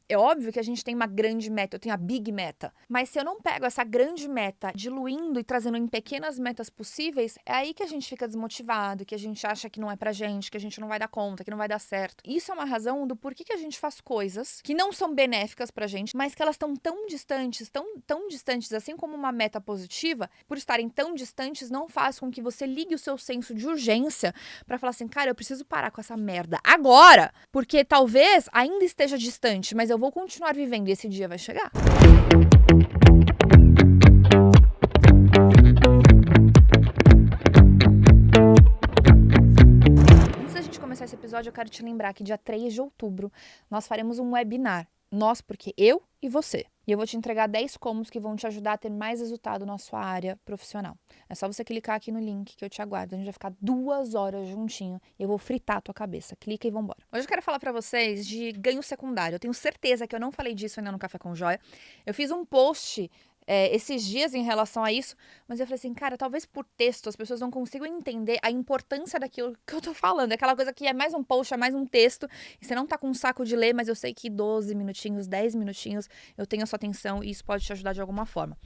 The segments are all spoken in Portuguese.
É óbvio que a gente tem uma grande meta, eu tenho a big meta. Mas se eu não pego essa grande meta, diluindo e trazendo em pequenas metas possíveis, é aí que a gente fica desmotivado, que a gente acha que não é pra gente, que a gente não vai dar conta, que não vai dar certo. Isso é uma razão do porquê que a gente faz coisas que não são benéficas pra gente, mas que elas estão tão distantes, tão distantes, assim como uma meta positiva, por estarem tão distantes, não faz com que você ligue o seu senso de urgência pra falar assim, cara, eu preciso parar com essa merda agora, porque talvez ainda esteja distante, mas eu vou continuar vivendo e esse dia vai chegar. Antes da gente começar esse episódio, eu quero te lembrar que dia 3 de outubro nós faremos um webinar. Nós, porque eu e você. E eu vou te entregar 10 combos que vão te ajudar a ter mais resultado na sua área profissional. É só você clicar aqui no link que eu te aguardo. A gente vai ficar 2 horas juntinho e eu vou fritar a tua cabeça. Clica e vambora. Hoje eu quero falar pra vocês de ganho secundário. Eu tenho certeza que eu não falei disso ainda no Café com Joia. Eu fiz um post esses dias em relação a isso, mas eu falei assim, cara, talvez por texto as pessoas não consigam entender a importância daquilo que eu tô falando. É aquela coisa que é mais um post, é mais um texto, e você não tá com um saco de ler, mas eu sei que 12 minutinhos, 10 minutinhos, eu tenho a sua atenção e isso pode te ajudar de alguma forma.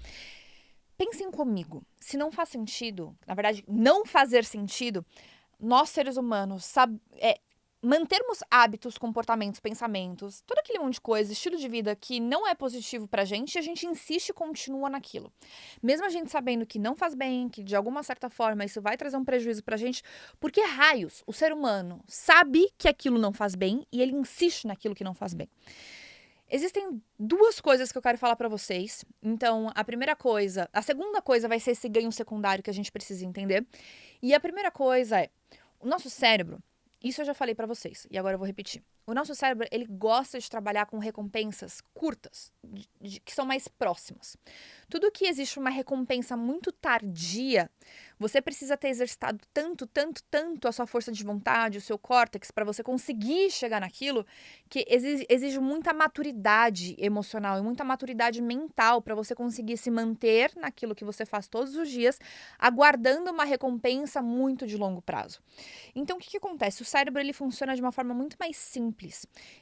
Pensem comigo, se não faz sentido, na verdade, não fazer sentido, nós seres humanos mantermos hábitos, comportamentos, pensamentos, todo aquele monte de coisa, estilo de vida que não é positivo pra gente, e a gente insiste e continua naquilo. Mesmo a gente sabendo que não faz bem, que de alguma certa forma isso vai trazer um prejuízo pra gente, porque raios, o ser humano sabe que aquilo não faz bem e ele insiste naquilo que não faz bem. Existem 2 coisas que eu quero falar pra vocês. Então, a segunda coisa vai ser esse ganho secundário que a gente precisa entender. E a primeira coisa é, o nosso cérebro, isso eu já falei pra vocês, e agora eu vou repetir. O nosso cérebro, ele gosta de trabalhar com recompensas curtas, que são mais próximas. Tudo que existe uma recompensa muito tardia, você precisa ter exercitado tanto a sua força de vontade, o seu córtex, para você conseguir chegar naquilo, que exige muita maturidade emocional e muita maturidade mental para você conseguir se manter naquilo que você faz todos os dias, aguardando uma recompensa muito de longo prazo. Então, o que acontece? O cérebro ele funciona de uma forma muito mais simples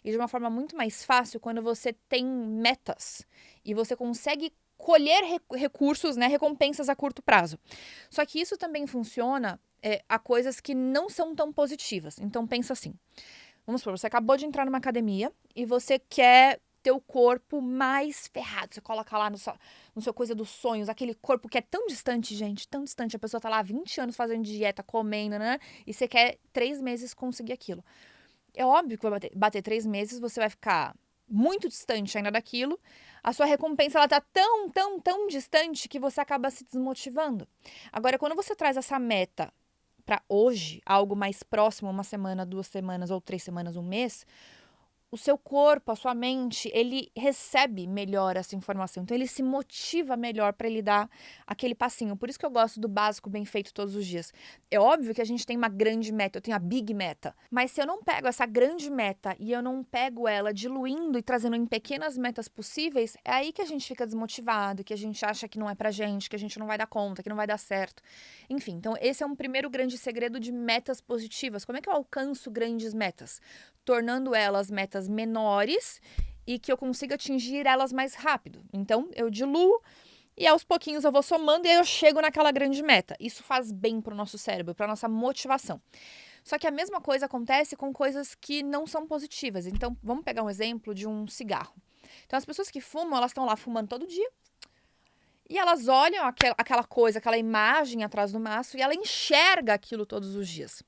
e de uma forma muito mais fácil quando você tem metas e você consegue colher recursos, né, recompensas a curto prazo. Só que isso também funciona a coisas que não são tão positivas. Então, pensa assim. Vamos supor, você acabou de entrar numa academia e você quer ter o corpo mais ferrado. Você coloca lá no seu coisa dos sonhos, aquele corpo que é tão distante, gente, tão distante. A pessoa tá lá há 20 anos fazendo dieta, comendo, né? E você quer 3 meses conseguir aquilo. É óbvio que vai bater 3 meses, você vai ficar muito distante ainda daquilo. A sua recompensa, ela tá tão distante que você acaba se desmotivando. Agora, quando você traz essa meta para hoje, algo mais próximo, 1 semana, 2 semanas ou 3 semanas, 1 mês, o seu corpo, a sua mente, ele recebe melhor essa informação. Então, ele se motiva melhor para ele dar aquele passinho. Por isso que eu gosto do básico bem feito todos os dias. É óbvio que a gente tem uma grande meta, eu tenho a big meta. Mas se eu não pego essa grande meta e eu não pego ela diluindo e trazendo em pequenas metas possíveis, é aí que a gente fica desmotivado, que a gente acha que não é pra gente, que a gente não vai dar conta, que não vai dar certo. Enfim, então esse é um primeiro grande segredo de metas positivas. Como é que eu alcanço grandes metas? Tornando elas metas menores e que eu consiga atingir elas mais rápido. Então, eu diluo e aos pouquinhos eu vou somando e aí eu chego naquela grande meta. Isso faz bem pro nosso cérebro, pra nossa motivação. Só que a mesma coisa acontece com coisas que não são positivas. Então, vamos pegar um exemplo de um cigarro. Então, as pessoas que fumam, elas estão lá fumando todo dia. E elas olham aquela coisa, aquela imagem atrás do maço e ela enxerga aquilo todos os dias.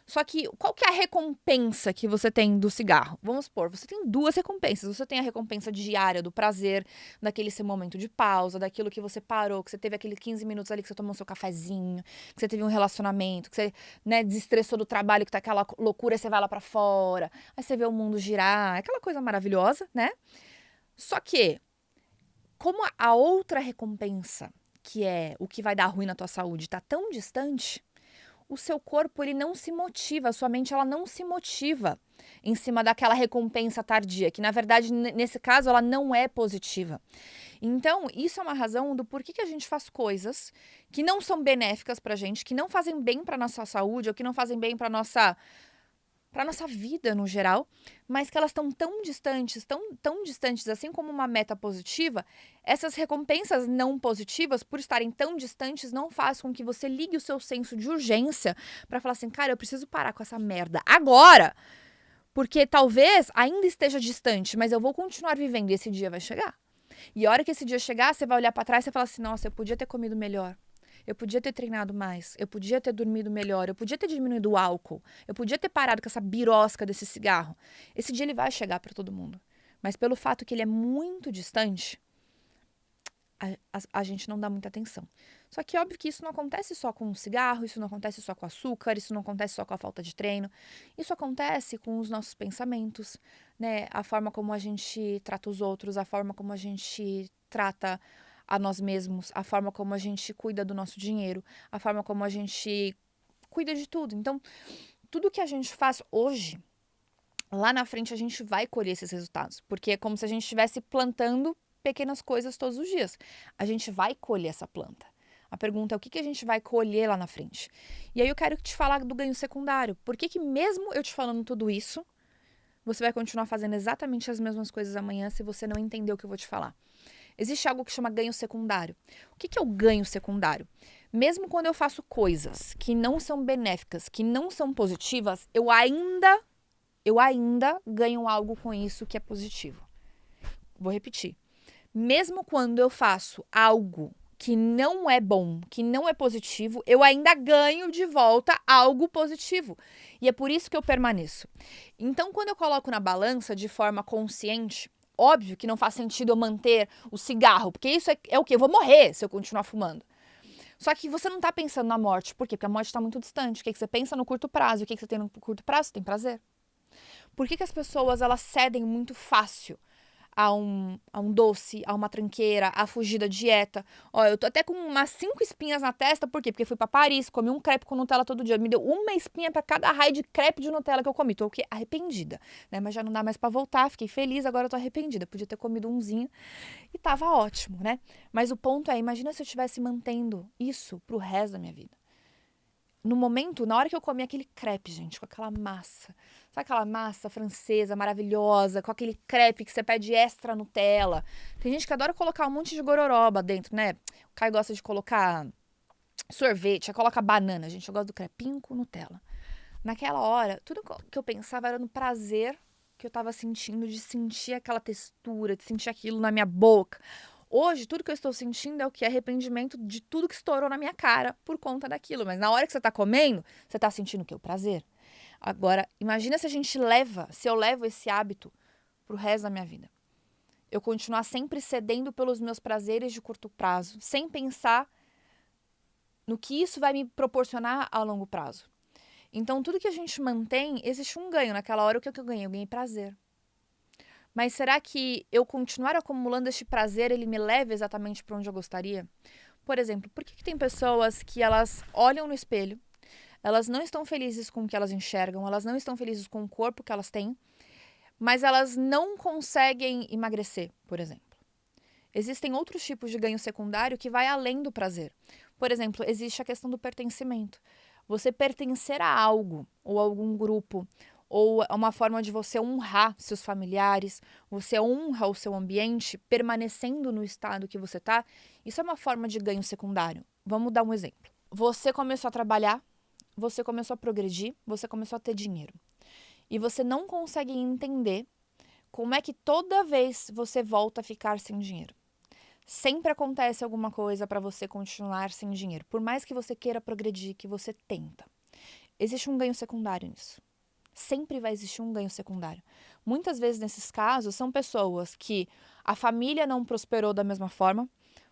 Só que qual que é a recompensa que você tem do cigarro? Vamos supor, você tem 2 recompensas. Você tem a recompensa diária do prazer, daquele seu momento de pausa, daquilo que você parou, que você teve aqueles 15 minutos ali que você tomou seu cafezinho, que você teve um relacionamento, que você, né, desestressou do trabalho, que tá aquela loucura, aí você vai lá pra fora, aí você vê o mundo girar, aquela coisa maravilhosa, né? Só que, como a outra recompensa, que é o que vai dar ruim na tua saúde, tá tão distante, o seu corpo ele não se motiva, a sua mente ela não se motiva em cima daquela recompensa tardia, que na verdade nesse caso ela não é positiva. Então, isso é uma razão do porquê que a gente faz coisas que não são benéficas pra gente, que não fazem bem pra nossa saúde ou que não fazem bem pra nossa para nossa vida no geral, mas que elas estão tão distantes, tão distantes, assim como uma meta positiva, essas recompensas não positivas, por estarem tão distantes, não faz com que você ligue o seu senso de urgência para falar assim, cara, eu preciso parar com essa merda agora, porque talvez ainda esteja distante, mas eu vou continuar vivendo e esse dia vai chegar. E a hora que esse dia chegar, você vai olhar para trás e falar assim, nossa, eu podia ter comido melhor. Eu podia ter treinado mais, eu podia ter dormido melhor, eu podia ter diminuído o álcool, eu podia ter parado com essa birosca desse cigarro. Esse dia ele vai chegar para todo mundo. Mas pelo fato que ele é muito distante, a gente não dá muita atenção. Só que óbvio que isso não acontece só com o cigarro, isso não acontece só com o açúcar, isso não acontece só com a falta de treino. Isso acontece com os nossos pensamentos, né? A forma como a gente trata os outros, a forma como a gente trata a nós mesmos, a forma como a gente cuida do nosso dinheiro, a forma como a gente cuida de tudo. Então, tudo que a gente faz hoje, lá na frente a gente vai colher esses resultados, porque é como se a gente estivesse plantando pequenas coisas todos os dias. A gente vai colher essa planta. A pergunta é o que a gente vai colher lá na frente. E aí eu quero te falar do ganho secundário. Por que mesmo eu te falando tudo isso, você vai continuar fazendo exatamente as mesmas coisas amanhã se você não entender o que eu vou te falar? Existe algo que chama ganho secundário. O que é o ganho secundário? Mesmo quando eu faço coisas que não são benéficas, que não são positivas, eu ainda ganho algo com isso que é positivo. Vou repetir. Mesmo quando eu faço algo que não é bom, que não é positivo, eu ainda ganho de volta algo positivo. E é por isso que eu permaneço. Então, quando eu coloco na balança de forma consciente, óbvio que não faz sentido eu manter o cigarro, porque isso é o quê? Eu vou morrer se eu continuar fumando. Só que você não tá pensando na morte. Por quê? Porque a morte está muito distante. O que você pensa no curto prazo? O que você tem no curto prazo? Você tem prazer. Por que as pessoas elas cedem muito fácil a um doce, a uma tranqueira, a fugir da dieta? Ó, eu tô até com umas 5 espinhas na testa, por quê? Porque fui pra Paris, comi um crepe com Nutella todo dia, me deu uma espinha pra cada raio de crepe de Nutella que eu comi, tô o quê? Arrependida, né? Mas já não dá mais pra voltar, fiquei feliz, agora eu tô arrependida, podia ter comido umzinho e tava ótimo, né? Mas o ponto é, imagina se eu estivesse mantendo isso pro resto da minha vida. No momento, na hora que eu comi aquele crepe, gente, com aquela massa, sabe aquela massa francesa maravilhosa, com aquele crepe que você pede extra Nutella. Tem gente que adora colocar um monte de gororoba dentro, né? O Caio gosta de colocar sorvete, coloca banana, gente. Eu gosto do crepinho com Nutella. Naquela hora, tudo que eu pensava era no prazer que eu tava sentindo, de sentir aquela textura, de sentir aquilo na minha boca. Hoje, tudo que eu estou sentindo é o que? Arrependimento de tudo que estourou na minha cara por conta daquilo. Mas na hora que você tá comendo, você tá sentindo o quê? O prazer. Agora, imagina se eu levo esse hábito pro resto da minha vida. Eu continuar sempre cedendo pelos meus prazeres de curto prazo, sem pensar no que isso vai me proporcionar a longo prazo. Então, tudo que a gente mantém, existe um ganho. Naquela hora, o que eu ganhei? Eu ganhei prazer. Mas será que eu continuar acumulando este prazer, ele me leva exatamente para onde eu gostaria? Por exemplo, por que tem pessoas que elas olham no espelho, elas não estão felizes com o que elas enxergam, elas não estão felizes com o corpo que elas têm, mas elas não conseguem emagrecer, por exemplo? Existem outros tipos de ganho secundário que vai além do prazer. Por exemplo, existe a questão do pertencimento. Você pertencer a algo ou a algum grupo, ou é uma forma de você honrar seus familiares, você honra o seu ambiente permanecendo no estado que você está, isso é uma forma de ganho secundário. Vamos dar um exemplo. Você começou a trabalhar, você começou a progredir, você começou a ter dinheiro. E você não consegue entender como é que toda vez você volta a ficar sem dinheiro. Sempre acontece alguma coisa para você continuar sem dinheiro. Por mais que você queira progredir, que você tenta. Existe um ganho secundário nisso. Sempre vai existir um ganho secundário. Muitas vezes, nesses casos, são pessoas que a família não prosperou da mesma forma,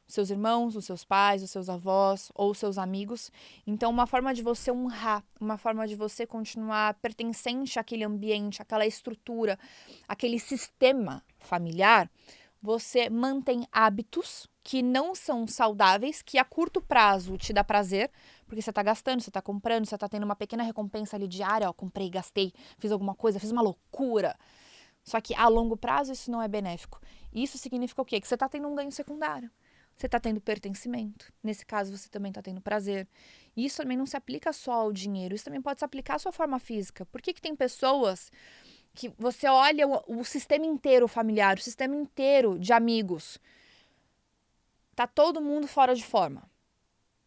os seus irmãos, os seus pais, os seus avós ou os seus amigos. Então, uma forma de você honrar, uma forma de você continuar pertencente àquele ambiente, àquela estrutura, àquele sistema familiar, você mantém hábitos que não são saudáveis, que a curto prazo te dá prazer, porque você tá gastando, você tá comprando, você tá tendo uma pequena recompensa ali diária, ó, comprei, gastei, fiz alguma coisa, fiz uma loucura. Só que a longo prazo isso não é benéfico. Isso significa o quê? Que você tá tendo um ganho secundário. você está tendo pertencimento. Nesse caso, você também está tendo prazer. E isso também não se aplica só ao dinheiro, isso também pode se aplicar à sua forma física. Por que tem pessoas que você olha o sistema inteiro familiar, o sistema inteiro de amigos, tá todo mundo fora de forma?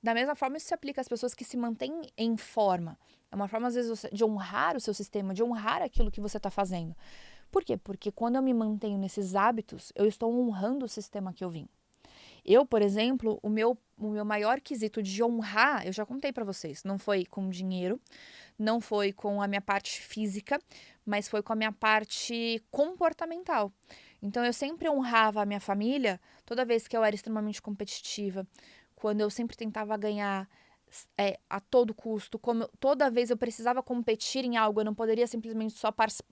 Da mesma forma, isso se aplica às pessoas que se mantêm em forma. É uma forma, às vezes, de honrar o seu sistema, de honrar aquilo que você está fazendo. Por quê? Porque quando eu me mantenho nesses hábitos, eu estou honrando o sistema que eu vim. Eu, por exemplo, o meu maior quesito de honrar, eu já contei pra vocês, não foi com dinheiro, não foi com a minha parte física, mas foi com a minha parte comportamental. Então, eu sempre honrava a minha família toda vez que eu era extremamente competitiva, quando eu sempre tentava ganhar a todo custo, toda vez eu precisava competir em algo, eu não poderia simplesmente só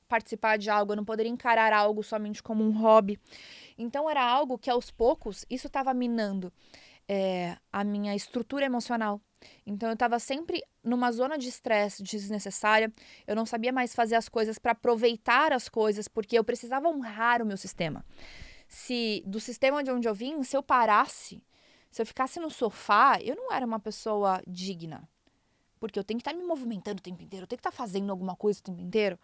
participar de algo, eu não poderia encarar algo somente como um hobby. Então era algo que aos poucos, isso estava minando a minha estrutura emocional. Então eu estava sempre numa zona de estresse desnecessária, eu não sabia mais fazer as coisas para aproveitar as coisas, porque eu precisava honrar o meu sistema. Do sistema de onde eu vim, se eu parasse, se eu ficasse no sofá, eu não era uma pessoa digna. Porque eu tenho que estar me movimentando o tempo inteiro, eu tenho que estar fazendo alguma coisa o tempo inteiro.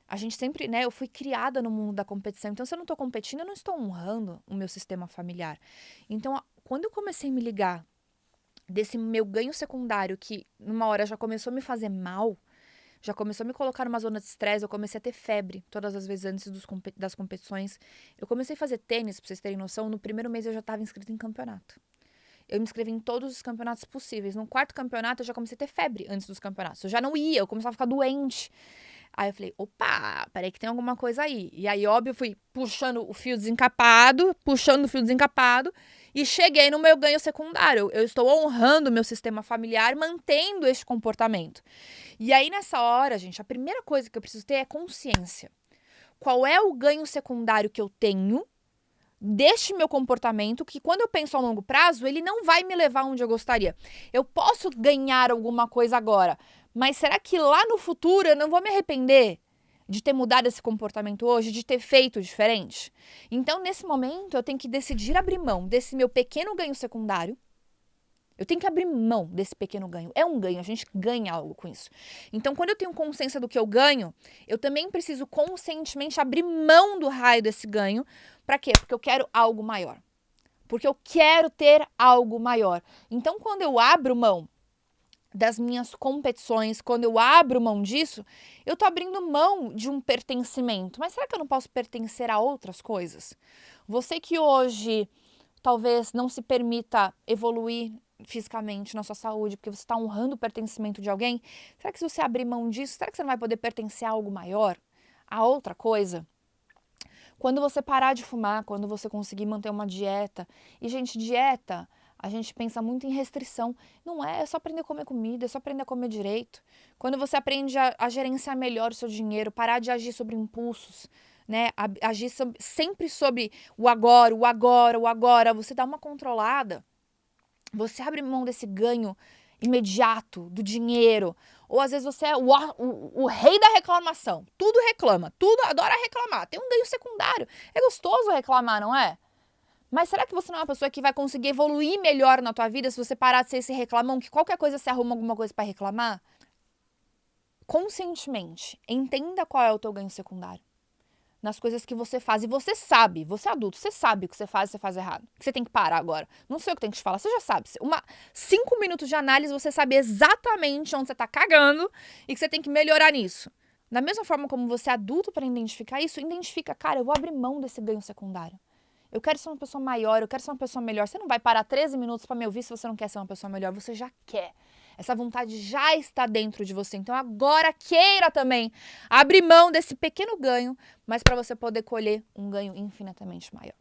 A gente sempre, eu fui criada no mundo da competição. Então, se eu não estou competindo, eu não estou honrando o meu sistema familiar. Então, quando eu comecei a me ligar desse meu ganho secundário, que numa hora já começou a me fazer mal, já começou a me colocar numa zona de estresse, eu comecei a ter febre todas as vezes antes das competições. Eu comecei a fazer tênis, pra vocês terem noção, no primeiro mês eu já estava inscrita em campeonato. Eu me inscrevi em todos os campeonatos possíveis. No quarto campeonato eu já comecei a ter febre antes dos campeonatos. Eu já não ia, eu começava a ficar doente. Aí eu falei, opa, peraí que tem alguma coisa aí. E aí, óbvio, eu fui puxando o fio desencapado, e cheguei no meu ganho secundário. Eu estou honrando o meu sistema familiar, mantendo este comportamento. E aí, nessa hora, gente, a primeira coisa que eu preciso ter é consciência. Qual é o ganho secundário que eu tenho deste meu comportamento, que quando eu penso a longo prazo, ele não vai me levar onde eu gostaria. Eu posso ganhar alguma coisa agora, mas será que lá no futuro eu não vou me arrepender de ter mudado esse comportamento hoje, de ter feito diferente? Então, nesse momento, eu tenho que decidir abrir mão desse meu pequeno ganho secundário. Eu tenho que abrir mão desse pequeno ganho. É um ganho, a gente ganha algo com isso. Então, quando eu tenho consciência do que eu ganho, eu também preciso conscientemente abrir mão do raio desse ganho. Para quê? Porque eu quero algo maior. Porque eu quero ter algo maior. Então, quando eu abro mão das minhas competições, quando eu abro mão disso, eu tô abrindo mão de um pertencimento. Mas será que eu não posso pertencer a outras coisas? Você que hoje talvez não se permita evoluir fisicamente na sua saúde, porque você está honrando o pertencimento de alguém, será que se você abrir mão disso, será que você não vai poder pertencer a algo maior? A outra coisa? Quando você parar de fumar, quando você conseguir manter uma dieta, e gente, dieta, a gente pensa muito em restrição. Não é só aprender a comer comida, é só aprender a comer direito. Quando você aprende a gerenciar melhor o seu dinheiro, parar de agir sobre impulsos, né? Agir sempre sobre o agora, você dá uma controlada, você abre mão desse ganho imediato do dinheiro, ou às vezes você é o rei da reclamação, tudo reclama, tudo adora reclamar, tem um ganho secundário, é gostoso reclamar, não é? Mas será que você não é uma pessoa que vai conseguir evoluir melhor na tua vida se você parar de ser esse reclamão, que qualquer coisa você arruma alguma coisa para reclamar? Conscientemente, entenda qual é o teu ganho secundário nas coisas que você faz. E você sabe, você é adulto, você sabe o que você faz errado. Que você tem que parar agora. Não sei o que tem que te falar, você já sabe. 5 minutos de análise, você sabe exatamente onde você tá cagando e que você tem que melhorar nisso. Da mesma forma como você é adulto para identificar isso, identifica, cara, eu vou abrir mão desse ganho secundário. Eu quero ser uma pessoa maior, eu quero ser uma pessoa melhor. Você não vai parar 13 minutos para me ouvir se você não quer ser uma pessoa melhor, você já quer. Essa vontade já está dentro de você. Então agora queira também abrir mão desse pequeno ganho, mas para você poder colher um ganho infinitamente maior.